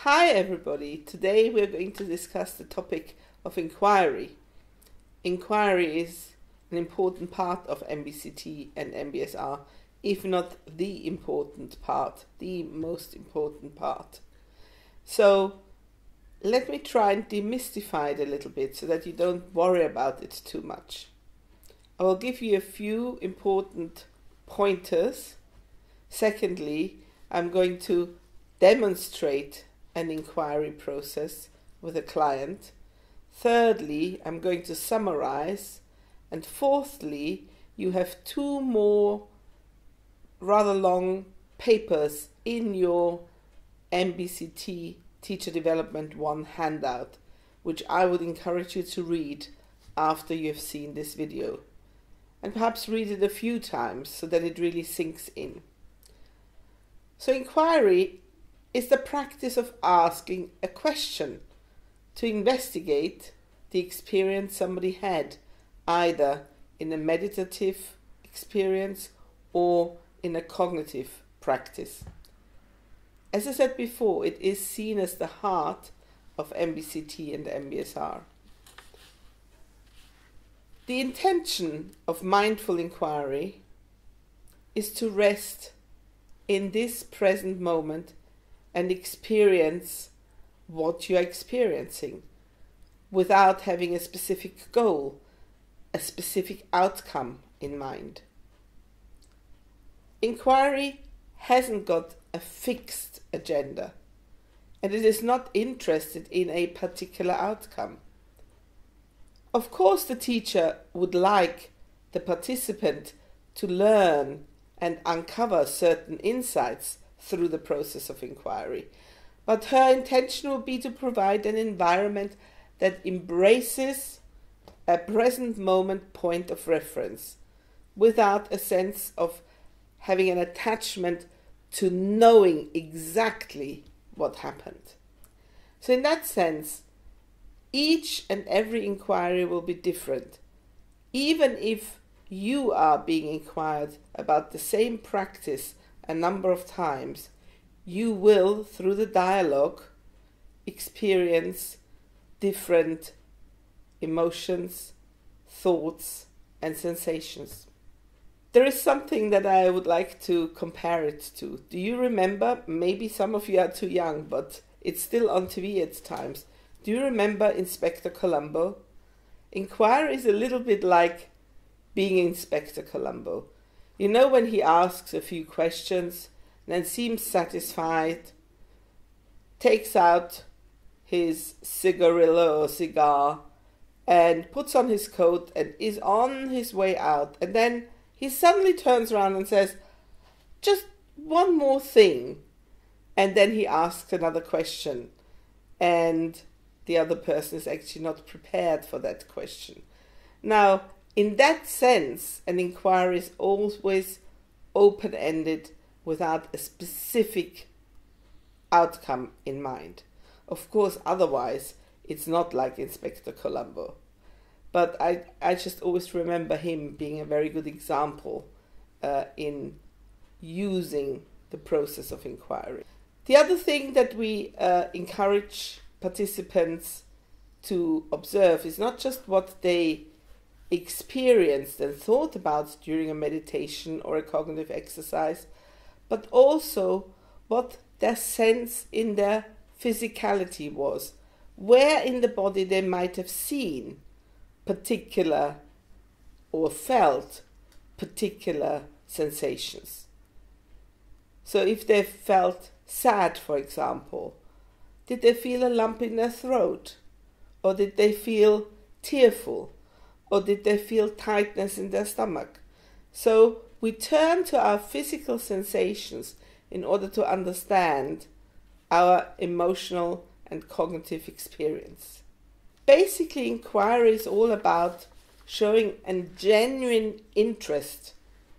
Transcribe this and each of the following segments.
Hi everybody, today we're going to discuss the topic of inquiry. Inquiry is an important part of MBCT and MBSR, if not the important part, the most important part. So let me try and demystify it a little bit so that you don't worry about it too much. I will give you a few important pointers. Secondly, I'm going to demonstrate an inquiry process with a client. Thirdly, I'm going to summarize. And fourthly, you have two more rather long papers in your MBCT Teacher Development 1 handout, which I would encourage you to read after you've seen this video. And perhaps read it a few times so that it really sinks in. So inquiry is the practice of asking a question to investigate the experience somebody had, either in a meditative experience or in a cognitive practice. As I said before, it is seen as the heart of MBCT and MBSR. The intention of mindful inquiry is to rest in this present moment and experience what you are experiencing without having a specific goal, a specific outcome in mind. Inquiry hasn't got a fixed agenda, and it is not interested in a particular outcome. Of course, the teacher would like the participant to learn and uncover certain insights through the process of inquiry, but her intention will be to provide an environment that embraces a present moment point of reference without a sense of having an attachment to knowing exactly what happened. So in that sense, each and every inquiry will be different. Even if you are being inquired about the same practice a number of times, you will, through the dialogue, experience different emotions, thoughts, and sensations. There is something that I would like to compare it to. Do you remember, maybe some of you are too young, but it's still on TV at times. Do you remember Inspector Columbo? Inquiry is a little bit like being Inspector Columbo. You know, when he asks a few questions and then seems satisfied, takes out his cigarillo or cigar and puts on his coat and is on his way out, and then he suddenly turns around and says, just one more thing, and then he asks another question, and the other person is actually not prepared for that question. Now, in that sense, an inquiry is always open-ended without a specific outcome in mind. Of course, otherwise, it's not like Inspector Columbo. But I just always remember him being a very good example in using the process of inquiry. The other thing that we encourage participants to observe is not just what they experienced and thought about during a meditation or a cognitive exercise, but also what their sense in their physicality was, where in the body they might have seen particular or felt particular sensations. So if they felt sad, for example, did they feel a lump in their throat? Or did they feel tearful? Or did they feel tightness in their stomach? So we turn to our physical sensations in order to understand our emotional and cognitive experience. Basically, inquiry is all about showing a genuine interest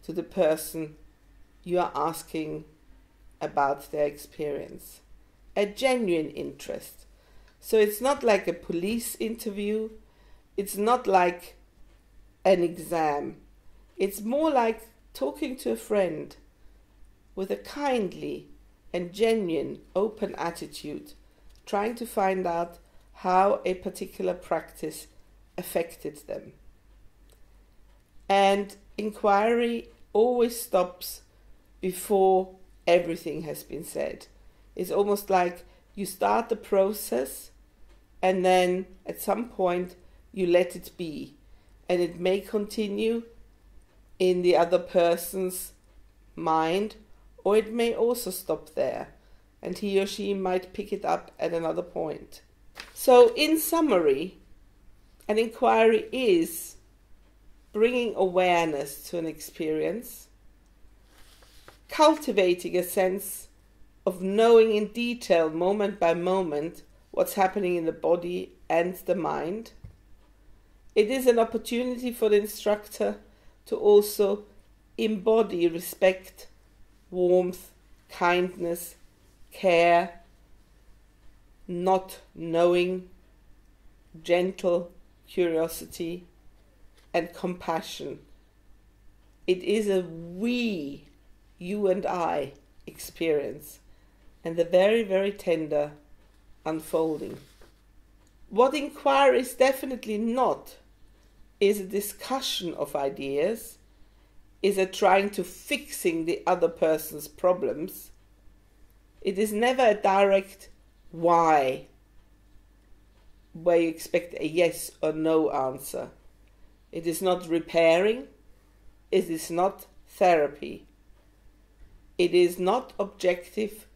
to the person you are asking about their experience. A genuine interest. So it's not like a police interview, it's not like an exam. It's more like talking to a friend with a kindly and genuine, open attitude trying to find out how a particular practice affected them. And inquiry always stops before everything has been said. It's almost like you start the process and then at some point you let it be. And it may continue in the other person's mind, or it may also stop there, and he or she might pick it up at another point. So in summary, an inquiry is bringing awareness to an experience, cultivating a sense of knowing in detail, moment by moment, what's happening in the body and the mind. It is an opportunity for the instructor to also embody respect, warmth, kindness, care, not knowing, gentle curiosity, and compassion. It is a we, you and I, experience, and a very, very tender unfolding. What inquiry is definitely not is a discussion of ideas, is a trying to fixing the other person's problems. It is never a direct why, where you expect a yes or no answer. It is not repairing. It is not therapy. It is not objective,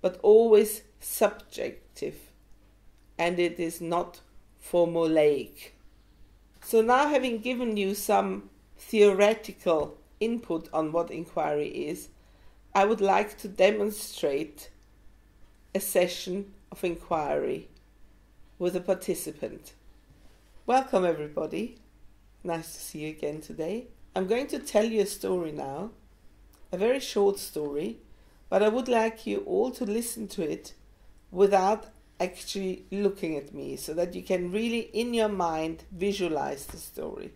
but always subjective. And it is not formulaic. So now, having given you some theoretical input on what inquiry is, I would like to demonstrate a session of inquiry with a participant. Welcome everybody. Nice to see you again today. I'm going to tell you a story now, a very short story, but I would like you all to listen to it without actually looking at me, so that you can really in your mind visualize the story.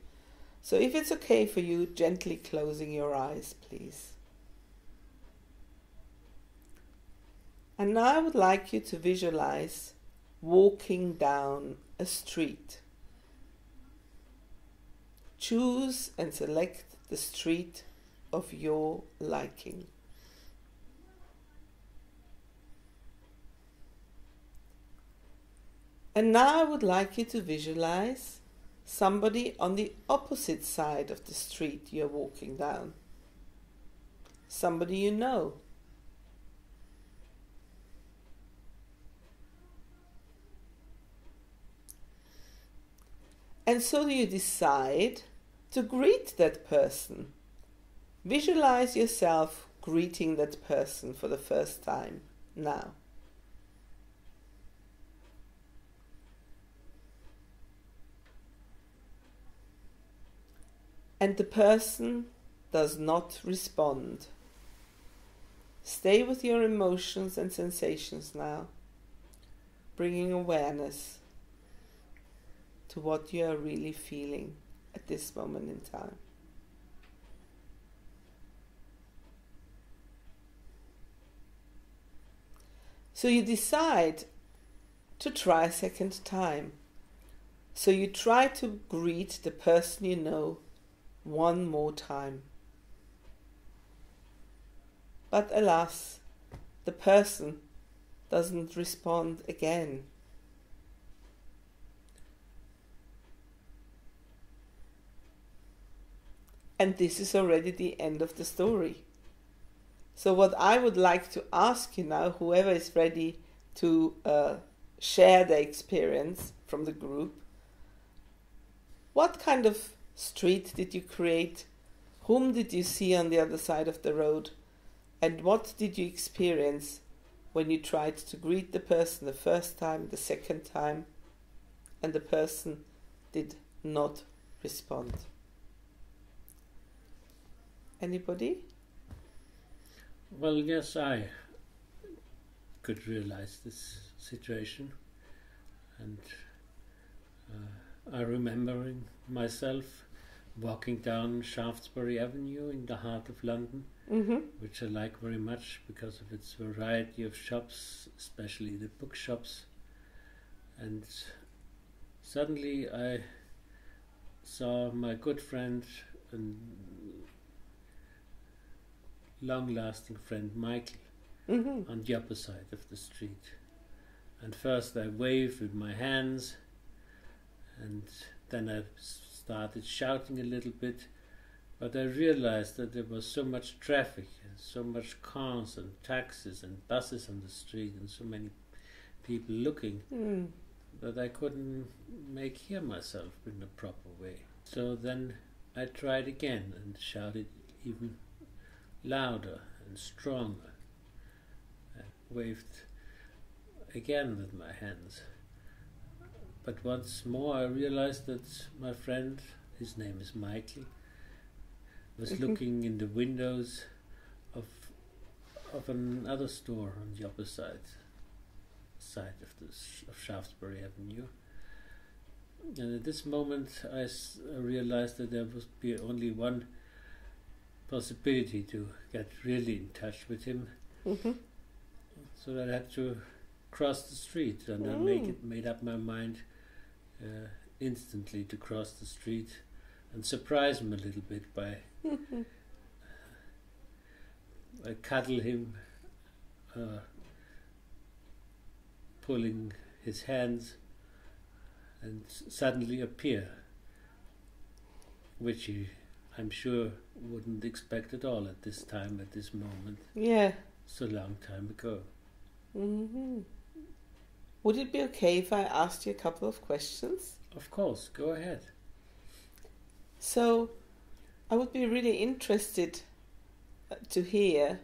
So if it's okay for you, gently closing your eyes, please. And now I would like you to visualize walking down a street. Choose and select the street of your liking. And now I would like you to visualize somebody on the opposite side of the street you're walking down. Somebody you know. And so you decide to greet that person. Visualize yourself greeting that person for the first time now. And the person does not respond. Stay with your emotions and sensations now, bringing awareness to what you are really feeling at this moment in time. So you decide to try a second time. So you try to greet the person you know one more time. But alas, the person doesn't respond again. And this is already the end of the story. So what I would like to ask you now, whoever is ready to share their experience from the group, what kind of street did you create? Whom did you see on the other side of the road? And what did you experience when you tried to greet the person the first time, the second time, and the person did not respond? Anybody? Well, yes, I could realize this situation, and I remembering myself walking down Shaftesbury Avenue in the heart of London, which I like very much because of its variety of shops, especially the bookshops. And suddenly I saw my good friend and long-lasting friend Michael on the upper side of the street. And first I waved with my hands, and then I started shouting a little bit, but I realized that there was so much traffic, so much cars and taxis and buses on the street, and so many people looking, that I couldn't hear myself in the proper way. So then I tried again and shouted even louder and stronger. I waved again with my hands. But once more I realized that my friend, his name is Michael, was looking in the windows of another store on the upper side of Shaftesbury Avenue. And at this moment I realized that there would be only one possibility to get really in touch with him. So that I had to cross the street, and I made up my mind instantly to cross the street and surprise him a little bit by I cuddle him, pulling his hands, and suddenly appear, which he, I'm sure, wouldn't expect at all at this time, at this moment. Yeah. So long time ago. Would it be okay if I asked you a couple of questions? Of course, go ahead. So, I would be really interested to hear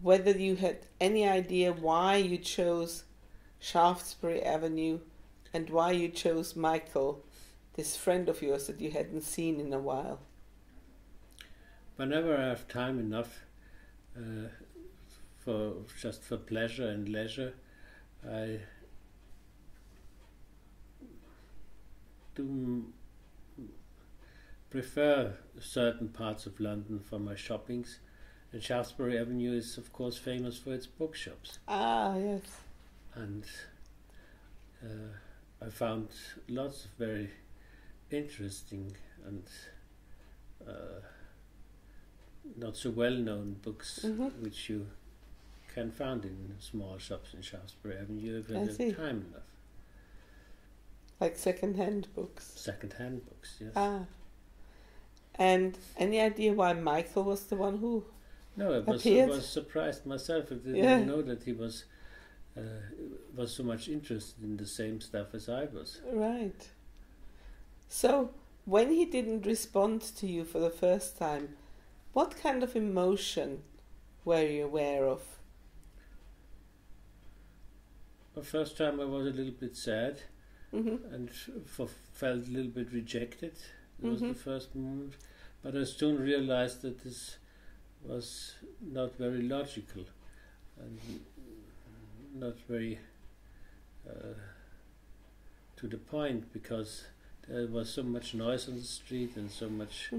whether you had any idea why you chose Shaftesbury Avenue and why you chose Michael, this friend of yours that you hadn't seen in a while. Whenever I have time enough for pleasure and leisure, I do prefer certain parts of London for my shoppings, and Shaftesbury Avenue is of course famous for its bookshops. Ah, yes. And I found lots of very interesting and not so well-known books which you can find in small shops in Shaftesbury Avenue if you have time enough. Like second-hand books? Second-hand books, yes. Ah. And any idea why Michael was the one who appeared? I was surprised myself. I didn't know that he was so much interested in the same stuff as I was. Right. So, when he didn't respond to you for the first time, what kind of emotion were you aware of? The first time I was a little bit sad and felt a little bit rejected. It was the first moment. But I soon realized that this was not very logical and not very to the point, because there was so much noise on the street and so much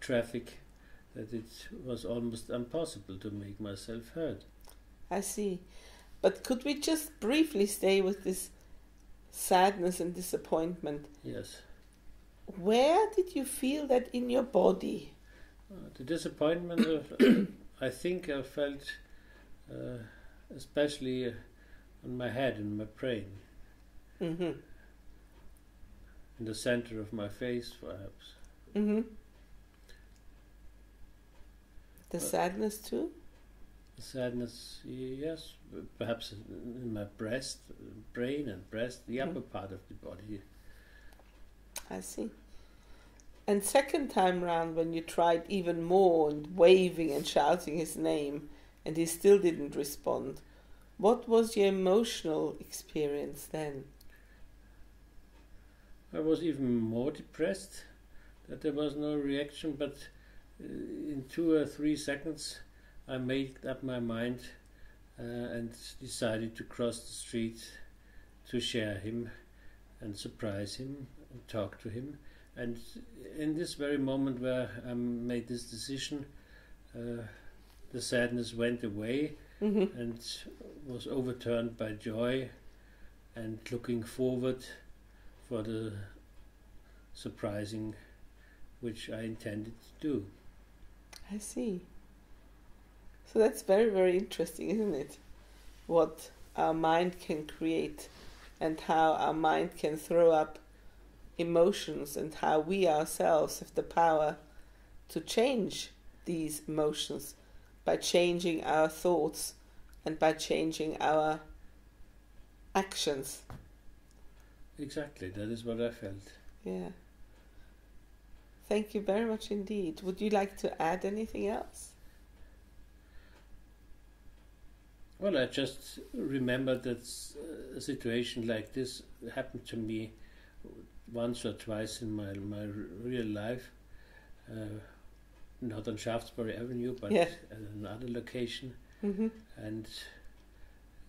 traffic that it was almost impossible to make myself heard. I see. But could we just briefly stay with this sadness and disappointment? Yes. Where did you feel that in your body? The disappointment, I think I felt especially on my head and my brain. In the center of my face, perhaps. The sadness too? Sadness, yes, perhaps in my brain and breast, the upper part of the body. I see. And second time round, when you tried even more and waving and shouting his name, and he still didn't respond, what was your emotional experience then? I was even more depressed that there was no reaction, but in 2 or 3 seconds I made up my mind and decided to cross the street to share him and surprise him and talk to him. And in this very moment where I made this decision, the sadness went away and was overturned by joy and looking forward for the surprising which I intended to do. I see. So that's very, very interesting, isn't it? What our mind can create and how our mind can throw up emotions and how we ourselves have the power to change these emotions by changing our thoughts and by changing our actions. Exactly, that is what I felt. Yeah. Thank you very much indeed. Would you like to add anything else? Well, I just remembered that a situation like this happened to me once or twice in my real life, not on Shaftesbury Avenue, but at another location. Mm-hmm. And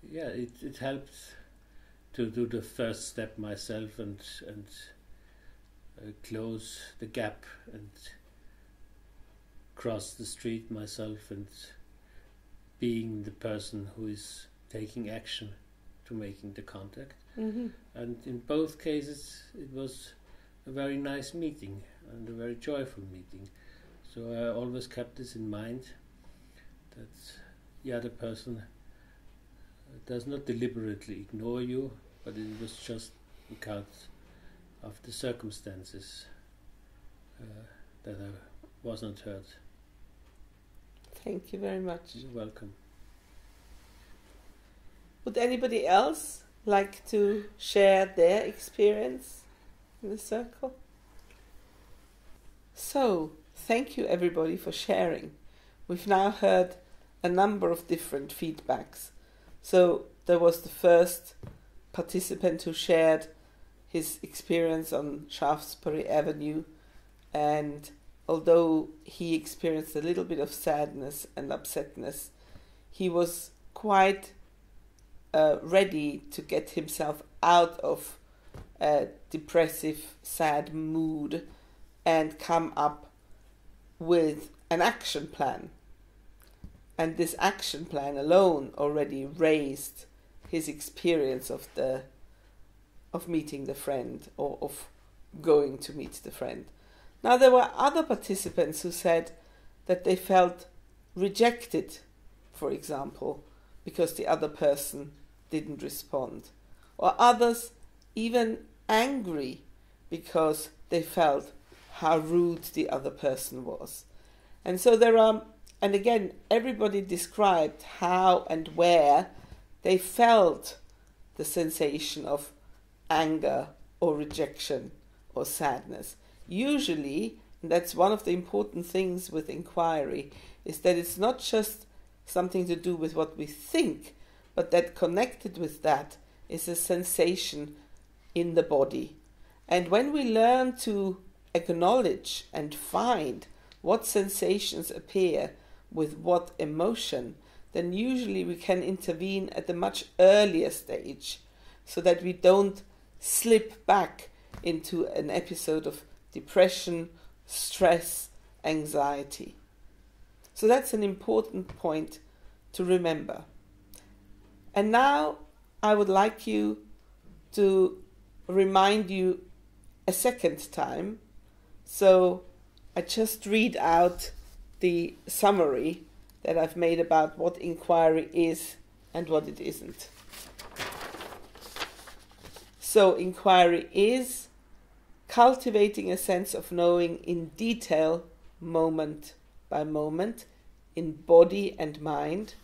yeah, it helped to do the first step myself and close the gap and cross the street myself and being the person who is taking action to making the contact. Mm-hmm. And in both cases it was a very nice meeting and a very joyful meeting. So I always kept this in mind, that the other person does not deliberately ignore you, but it was just because of the circumstances that I was not heard. Thank you very much. You're welcome. Would anybody else like to share their experience in the circle? So, thank you everybody for sharing. We've now heard a number of different feedbacks. So, there was the first participant who shared his experience on Shaftesbury Avenue, and although he experienced a little bit of sadness and upsetness, he was quite ready to get himself out of a depressive, sad mood and come up with an action plan. And this action plan alone already raised his experience of meeting the friend, or of going to meet the friend. Now, there were other participants who said that they felt rejected, for example, because the other person didn't respond. Or others even angry because they felt how rude the other person was. And so and again, everybody described how and where they felt the sensation of anger or rejection or sadness. Usually, and that's one of the important things with inquiry, is that it's not just something to do with what we think, but that connected with that is a sensation in the body. And when we learn to acknowledge and find what sensations appear with what emotion, then usually we can intervene at a much earlier stage so that we don't slip back into an episode of depression, stress, anxiety. So that's an important point to remember. And now I would like to remind you a second time. So I just read out the summary that I've made about what inquiry is and what it isn't. So inquiry is cultivating a sense of knowing in detail, moment by moment, in body and mind,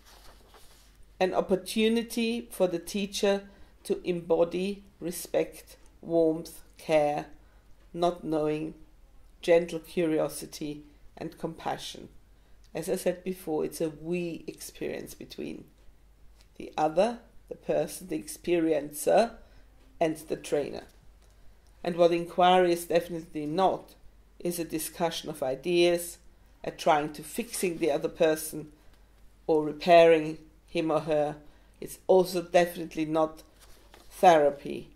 an opportunity for the teacher to embody respect, warmth, care, not knowing, gentle curiosity, and compassion. As I said before, it's a we experience between the other, the person, the experiencer, and the trainer. And what inquiry is definitely not is a discussion of ideas, a trying to fixing the other person or repairing him or her. It's also definitely not therapy.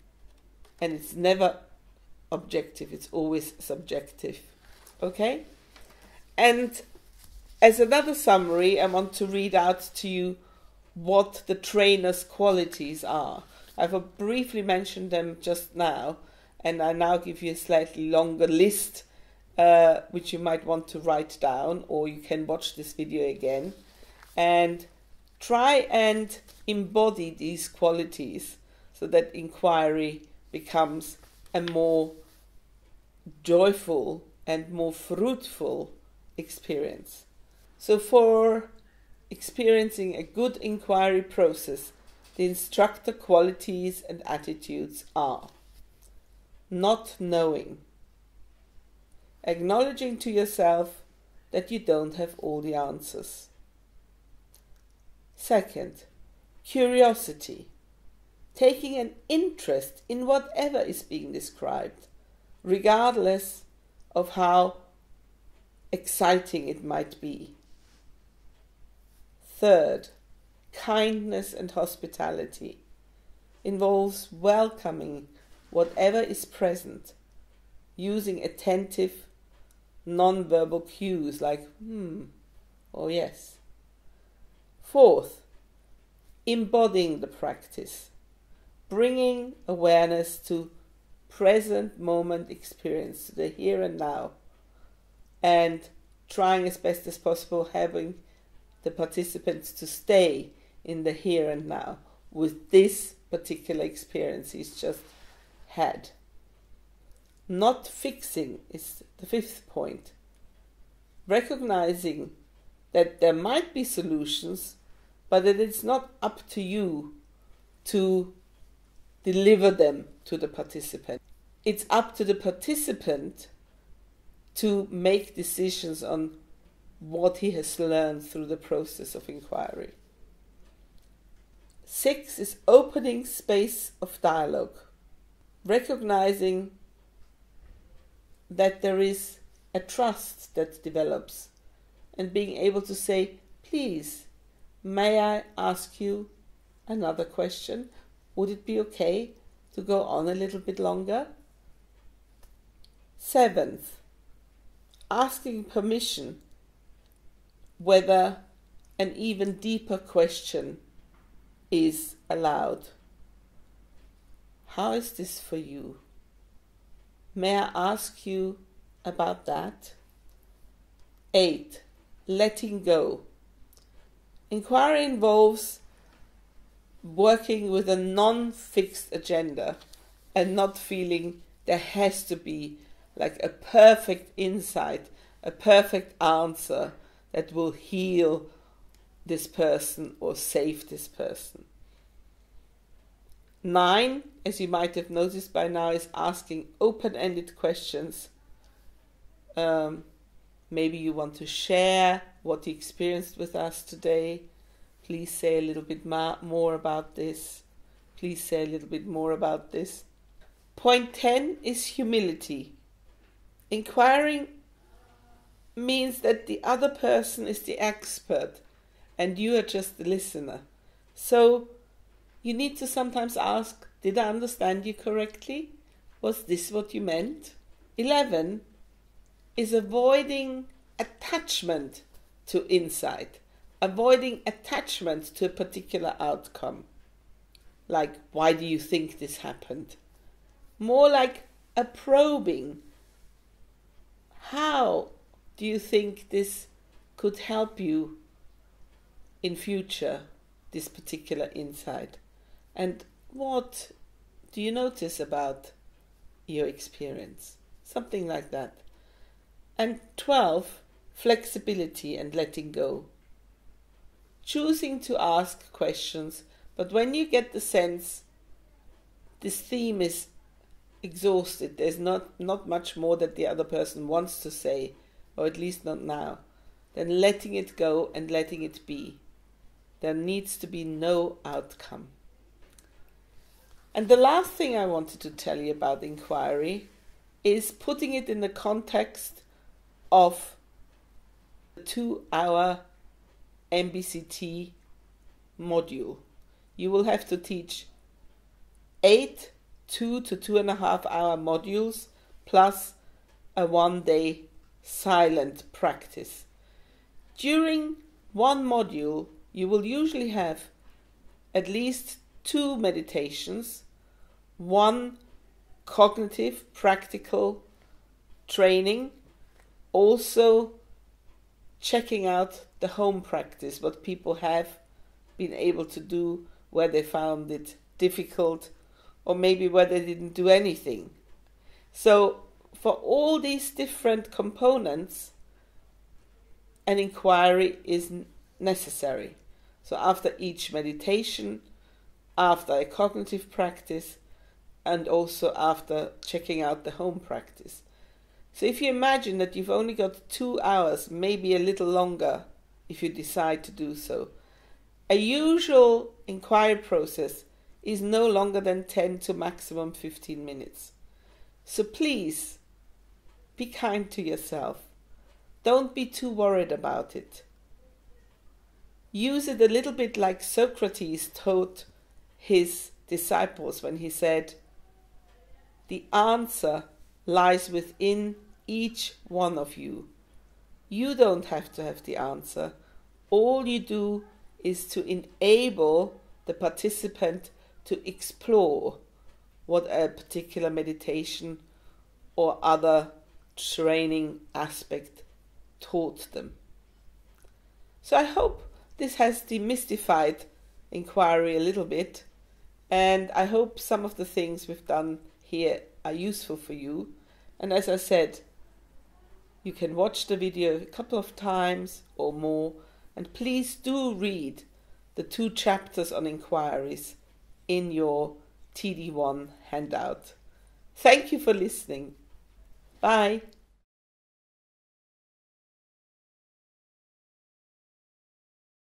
And it's never objective, it's always subjective. Okay? And as another summary, I want to read out to you what the trainer's qualities are. I've briefly mentioned them just now, and I now give you a slightly longer list, which you might want to write down, or you can watch this video again, and try and embody these qualities so that inquiry becomes a more joyful and more fruitful experience. So for experiencing a good inquiry process, the instructor qualities and attitudes are: not knowing, acknowledging to yourself that you don't have all the answers. Second, curiosity, taking an interest in whatever is being described, regardless of how exciting it might be. Third, kindness and hospitality involves welcoming whatever is present, using attentive, non-verbal cues like or yes. Fourth, embodying the practice, bringing awareness to present moment experience, to the here and now, and trying as best as possible having the participants to stay in the here and now with this particular experience he's just had. Not fixing is the fifth point. Recognizing that there might be solutions, but that it's not up to you to deliver them to the participant. It's up to the participant to make decisions on what he has learned through the process of inquiry. 6 is opening space of dialogue, recognizing that there is a trust that develops, and being able to say, please, may I ask you another question? Would it be okay to go on a little bit longer? 7th, asking permission whether an even deeper question is allowed. How is this for you? May I ask you about that? 8, letting go. Inquiry involves working with a non-fixed agenda and not feeling there has to be like a perfect insight, a perfect answer that will heal this person or save this person. 9, as you might have noticed by now, is asking open-ended questions. Maybe you want to share what you experienced with us today. Please say a little bit more about this. Please say a little bit more about this. Point 10 is humility. Inquiring means that the other person is the expert and you are just the listener. So you need to sometimes ask, did I understand you correctly? Was this what you meant? 11 is avoiding attachment to insight, avoiding attachment to a particular outcome. Like, why do you think this happened? More like a probing. How do you think this could help you in future, this particular insight? And what do you notice about your experience? Something like that. And 12, flexibility and letting go. Choosing to ask questions, but when you get the sense this theme is exhausted, there's not much more that the other person wants to say, or at least not now, then letting it go and letting it be. There needs to be no outcome. And the last thing I wanted to tell you about inquiry is putting it in the context of the 2-hour MBCT module. You will have to teach 8 2 to 2.5 hour modules plus a 1-day silent practice. During one module, you will usually have at least 2 meditations, 1 cognitive, practical training, also checking out the home practice, what people have been able to do, where they found it difficult, or maybe where they didn't do anything. So for all these different components, an inquiry is necessary. So after each meditation, after a cognitive practice, and also after checking out the home practice. So if you imagine that you've only got 2 hours, maybe a little longer if you decide to do so, a usual inquiry process is no longer than 10 to maximum 15 minutes. So please, be kind to yourself. Don't be too worried about it. Use it a little bit like Socrates taught his disciples when he said, the answer lies within each one of you. You don't have to have the answer. All you do is to enable the participant to explore what a particular meditation or other training aspect taught them. So I hope this has demystified inquiry a little bit, and I hope some of the things we've done here are useful for you. And as I said, you can watch the video a couple of times or more, and please do read the 2 chapters on inquiries in your TD1 handout. Thank you for listening. Bye.